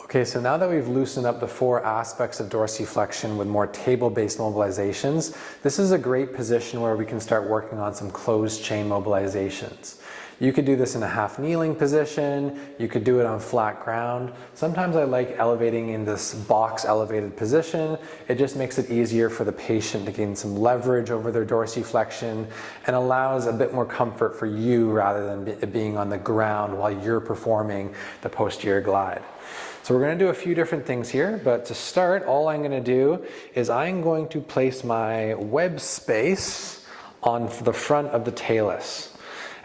Okay, so now that we've loosened up the 4 aspects of dorsiflexion with more table-based mobilizations, this is a great position where we can start working on some closed chain mobilizations. You could do this in a half kneeling position, you could do it on flat ground. Sometimes I like elevating in this box elevated position. It just makes it easier for the patient to gain some leverage over their dorsiflexion and allows a bit more comfort for you rather than it being on the ground while you're performing the posterior glide. So we're going to do a few different things here, but to start, all I'm going to do is I'm going to place my web space on the front of the talus.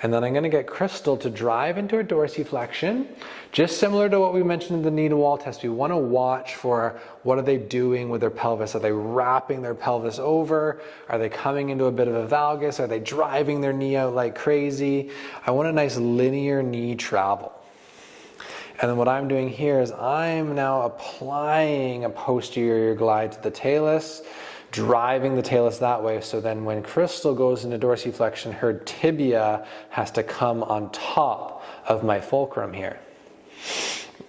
And then I'm going to get Crystal to drive into a dorsiflexion, just similar to what we mentioned in the knee to wall test. We want to watch for what are they doing with their pelvis. Are they wrapping their pelvis over? Are they coming into a bit of a valgus? Are they driving their knee out like crazy? I want a nice linear knee travel. And then what I'm doing here is I'm now applying a posterior glide to the talus, driving the talus that way, so then when Crystal goes into dorsiflexion, her tibia has to come on top of my fulcrum here.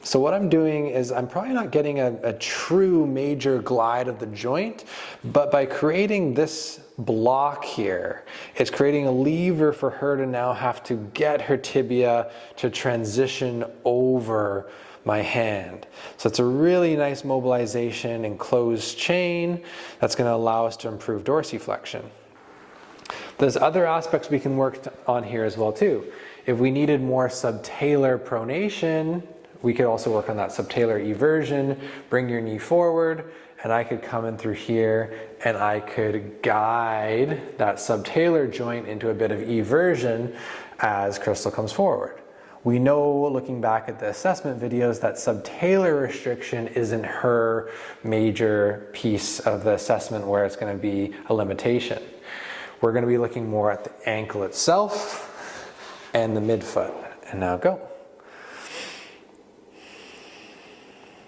So what I'm doing is I'm probably not getting a true major glide of the joint, but by creating this block here, it's creating a lever for her to now have to get her tibia to transition over my hand. So it's a really nice mobilization and closed chain that's going to allow us to improve dorsiflexion. There's other aspects we can work on here as well too. If we needed more subtalar pronation, we could also work on that subtalar eversion, bring your knee forward, and I could come in through here and I could guide that subtalar joint into a bit of eversion as Crystal comes forward. We know, looking back at the assessment videos, that subtalar restriction isn't her major piece of the assessment where it's going to be a limitation. We're going to be looking more at the ankle itself and the midfoot. And now go.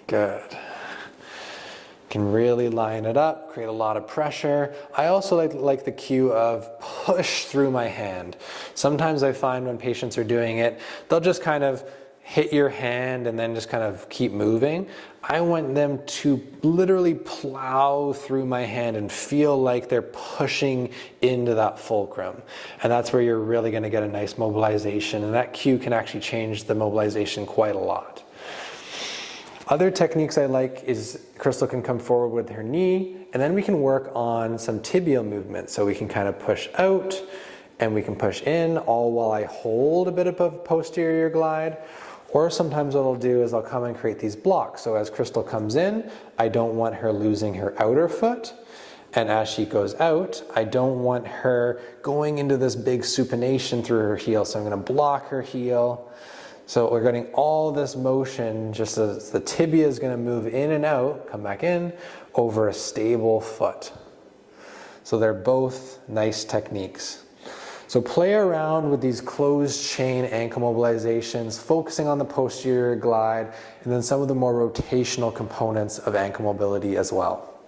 Good. Can really line it up, create a lot of pressure. I also like the cue of push through my hand. Sometimes I find when patients are doing it, they'll just kind of hit your hand and then just kind of keep moving. I want them to literally plow through my hand and feel like they're pushing into that fulcrum. And that's where you're really going to get a nice mobilization. And that cue can actually change the mobilization quite a lot. Other techniques I like is Crystal can come forward with her knee, and then we can work on some tibial movement. So we can kind of push out and we can push in, all while I hold a bit of a posterior glide. Or sometimes what I'll do is I'll come and create these blocks. So as Crystal comes in, I don't want her losing her outer foot. And as she goes out, I don't want her going into this big supination through her heel. So I'm going to block her heel. So we're getting all this motion just as the tibia is going to move in and out, come back in, over a stable foot. So they're both nice techniques. So play around with these closed chain ankle mobilizations, focusing on the posterior glide, and then some of the more rotational components of ankle mobility as well.